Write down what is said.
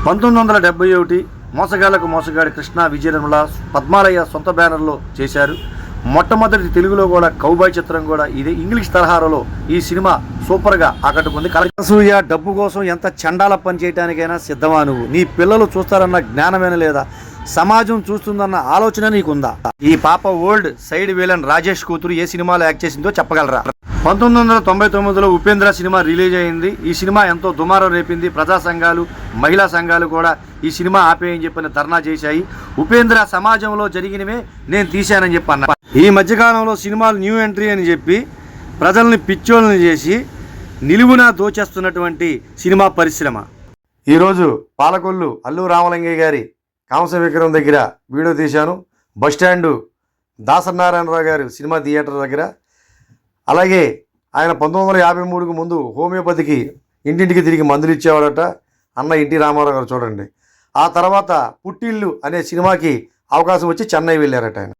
1971 మోసగాళ్లకు మోసగాడి కృష్ణ విజయనిర్మల పద్మాలయ సొంత బ్యానర్లో చేశారు. మొట్టమొదటి తెలుగులో కూడా కౌబాయ్ చిత్రం కూడా ఇదే ఇంగ్లీష్ తరహాలో ఈ సినిమా సూపర్గా ఆకట్టుకుంది. కలకసూయ డబ్బు కోసం ఎంత చండాల పని చేయడానికైనా సిద్ధమా నువ్వు? నీ పిల్లలు చూస్తారన్న జ్ఞానమేనా లేదా? సమాజం చూస్తుందన్న ఆలోచన నీకుందా? ఈ పాప ఓల్డ్ సైడ్ విలన్ రాజేష్ కూతురు ఏ సినిమాలో యాక్ట్ చేసిందో చెప్పగలరా? 1999లో ఉపేంద్ర సినిమా రిలీజ్ అయింది. ఈ సినిమా ఎంతో దుమారం రేపింది. ప్రజా సంఘాలు, మహిళా సంఘాలు కూడా ఈ సినిమా ఆపేయని చెప్పని ధర్నా చేశాయి. ఉపేంద్ర సమాజంలో జరిగినవే నేను తీశానని చెప్పి అన్న. ఈ మధ్యకాలంలో సినిమాలు న్యూ ఎంట్రీ అని చెప్పి ప్రజల్ని పిచ్చోళ్ళని చేసి నిలువునా దోచేస్తున్నటువంటి సినిమా పరిశ్రమ. ఈరోజు పాలకొల్లు అల్లు రామలింగయ్య గారి కాంస విగ్రహం దగ్గర వీడియో తీశాను. బస్టాండు దాసనారాయణరావు గారు సినిమా థియేటర్ దగ్గర. అలాగే ఆయన 1953కు ముందు హోమియోపతికి ఇంటింటికి తిరిగి మందులు ఇచ్చేవాడట అన్న ఎన్టీ రామారావు గారు. చూడండి, ఆ తర్వాత పుట్టిల్లు అనే సినిమాకి అవకాశం వచ్చి చెన్నై వెళ్ళారట ఆయన.